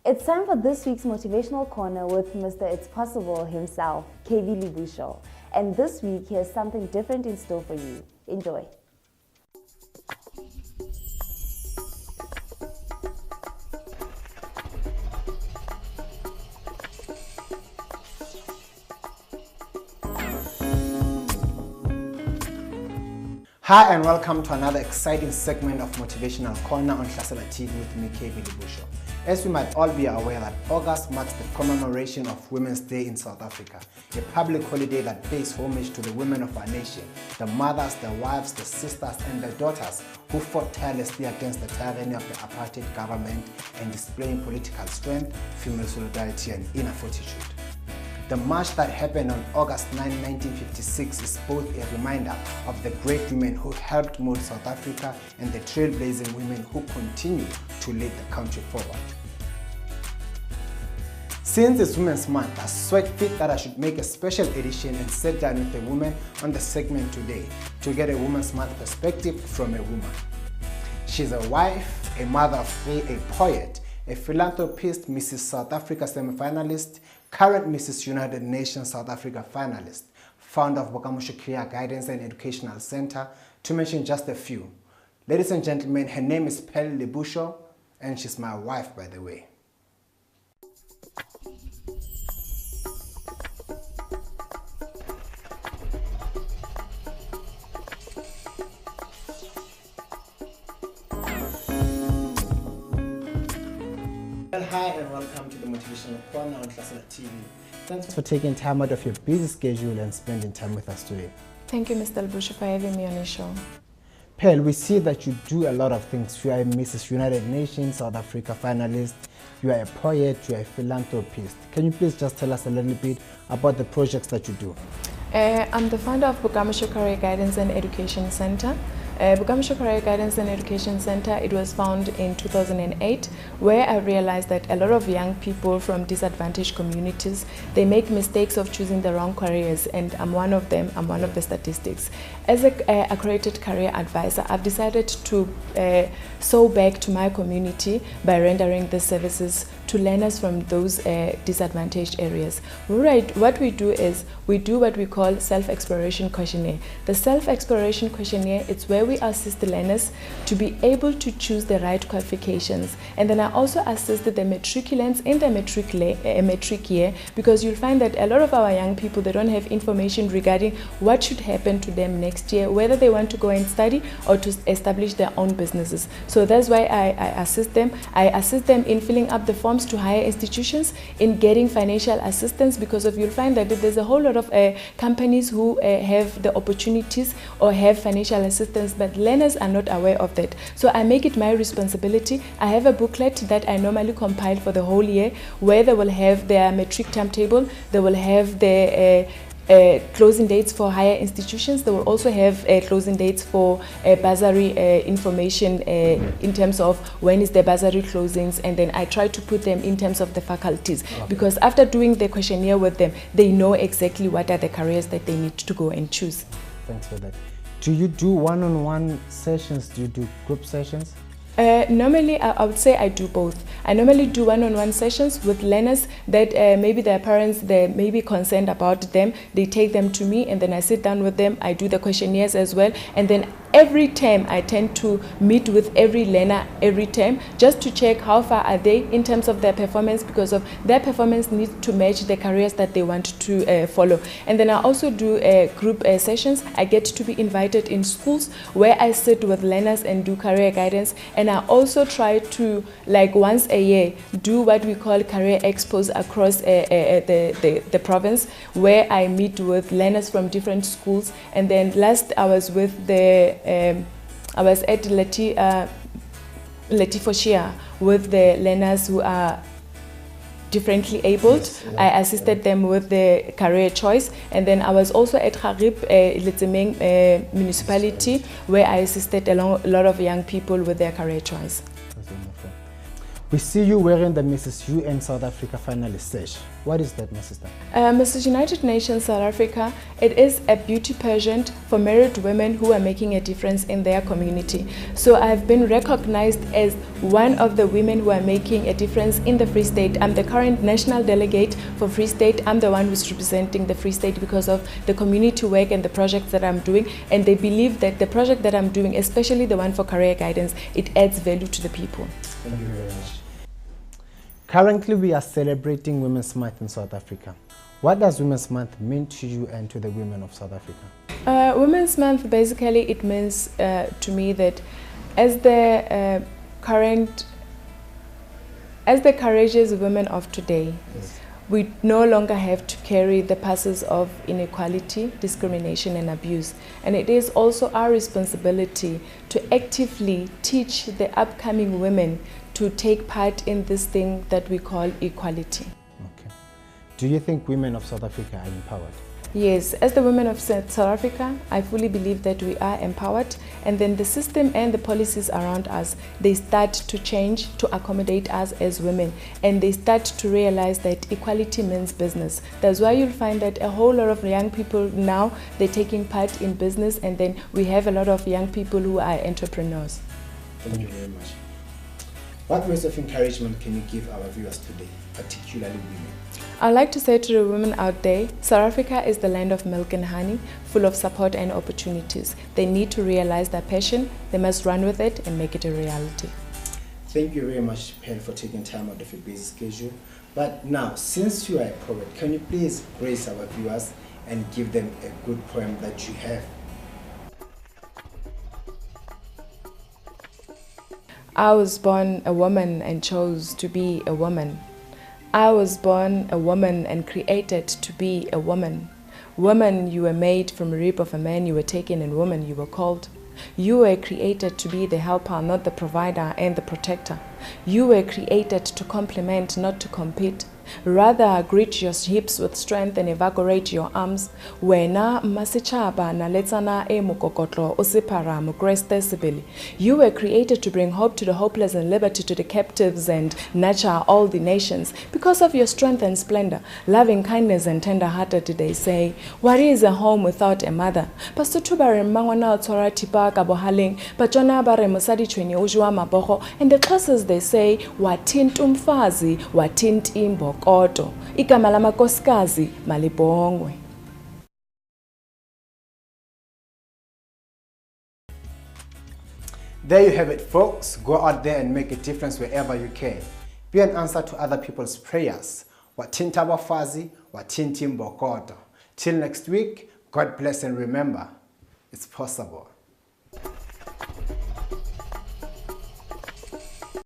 It's time for this week's Motivational Corner with Mr. It's Possible himself, KB Libusho. And this week, he has something different in store for you. Enjoy. Hi and welcome to another exciting segment of Motivational Corner on Hlasela TV with me, KB Libusho. As we might all be aware that August marks the commemoration of Women's Day in South Africa, a public holiday that pays homage to the women of our nation, the mothers, the wives, the sisters and the daughters who fought tirelessly against the tyranny of the apartheid government and displaying political strength, female solidarity and inner fortitude. The march that happened on August 9, 1956 is both a reminder of the great women who helped mold South Africa and the trailblazing women who continue to lead the country forward. Since it's Women's Month, I saw it fit that I should make a special edition and sit down with a woman on the segment today to get a Women's Month perspective from a woman. She's a wife, a mother of three, a poet, a philanthropist, Mrs. South Africa semi-finalist, current Mrs. United Nations South Africa finalist, founder of Bokamoso Career Guidance and Educational Center, to mention just a few. Ladies and gentlemen, her name is Pearl Libusho, and she's my wife, by the way. Hi and welcome to the Motivational Corner on Hlasela TV. Thanks for taking time out of your busy schedule and spending time with us today. Thank you, Mr. Libusho, for having me on your show. Pearl, we see that you do a lot of things. You are a Mrs. United Nations South Africa finalist, you are a poet, you are a philanthropist. Can you please just tell us a little bit about the projects that you do? I'm the founder of Bokamoso Career Guidance and Education Center. Bokamoso Career Guidance and Education Center, it was founded in 2008, where I realized that a lot of young people from disadvantaged communities, they make mistakes of choosing the wrong careers, and I'm one of them, I'm one of the statistics. As an accredited career advisor, I've decided to sow back to my community by rendering the services to learners from those disadvantaged areas. What we do is, we do what we call self-exploration questionnaire. The self-exploration questionnaire, it's where we assist the learners to be able to choose the right qualifications. And then I also assist the matriculants in the matric year, because you'll find that a lot of our young people, they don't have information regarding what should happen to them next year, whether they want to go and study or to establish their own businesses. So that's why I assist them. I assist them in filling up the forms to higher institutions, in getting financial assistance, because you'll find that there's a whole lot of companies who have the opportunities or have financial assistance, but learners are not aware of that. So I make it my responsibility. I have a booklet that I normally compile for the whole year, where they will have their matric timetable, they will have their closing dates for higher institutions. They will also have closing dates for bursary information in terms of when is the bursary closings, and then I try to put them in terms of the faculties, because after doing the questionnaire with them, they know exactly what are the careers that they need to go and choose. Thanks for that. Do you do one-on-one sessions? Do you do group sessions? Normally, I would say I do both. I normally do one-on-one sessions with learners that maybe their parents, they may be concerned about them. They take them to me, and then I sit down with them. I do the questionnaires as well, and then every term I tend to meet with every learner every term, just to check how far are they in terms of their performance, because of their performance needs to match the careers that they want to follow. And then I also do group sessions. I get to be invited in schools where I sit with learners and do career guidance. And I also try to, like once a year, do what we call career expos across the province, where I meet with learners from different schools. And then last I was with I was at Letifoshia with the learners who are differently abled. Yes, yeah, I assisted them with the career choice, and then I was also at Harib, Letsemeng municipality, where I assisted a lot of young people with their career choice. We see you wearing the Mrs. UN South Africa finalist sash. What is that, my sister? Mrs. United Nations South Africa, it is a beauty pageant for married women who are making a difference in their community. So I've been recognized as one of the women who are making a difference in the Free State. I'm the current national delegate for Free State. I'm the one who's representing the Free State because of the community work and the projects that I'm doing. And they believe that the project that I'm doing, especially the one for career guidance, it adds value to the people. Thank you very much. Currently, we are celebrating Women's Month in South Africa. What does Women's Month mean to you and to the women of South Africa? Women's Month, basically, it means to me that as the courageous women of today, yes, we no longer have to carry the passes of inequality, discrimination and abuse. And it is also our responsibility to actively teach the upcoming women to take part in this thing that we call equality. Okay. Do you think women of South Africa are empowered? Yes, as the women of South Africa, I fully believe that we are empowered, and then the system and the policies around us, they start to change to accommodate us as women, and they start to realize that equality means business. That's why you'll find that a whole lot of young people now, they're taking part in business, and then we have a lot of young people who are entrepreneurs. Thank you very much. What words of encouragement can you give our viewers today, particularly women? I'd like to say to the women out there, South Africa is the land of milk and honey, full of support and opportunities. They need to realize their passion, they must run with it and make it a reality. Thank you very much, Pen, for taking time out of your busy schedule. But now, since you are a poet, can you please grace our viewers and give them a good poem that you have? I was born a woman and chose to be a woman. I was born a woman and created to be a woman. Woman, you were made from a rib of a man, you were taken, and woman, you were called. You were created to be the helper, not the provider and the protector. You were created to complement, not to compete. Rather, grit your hips with strength and evagorate your arms. Wena masichaba na letsana e mukokotlo osipara mukreste sibili. You were created to bring hope to the hopeless and liberty to the captives and nurture all the nations. Because of your strength and splendor, loving kindness and tender-hearted, they say, what is a home without a mother? Pastor Tubare mangwana otora tipa kabohaling, pachona bare musadi chwenye ujua maboho, and the classes they say, watint umfazi, watint imbo. Koto, igama lamakosikazi malibongwe. There you have it, folks. Go out there and make a difference wherever you can. Be an answer to other people's prayers. Watinta bafazi, watinti mbokoto. Till next week, God bless, and remember, it's possible.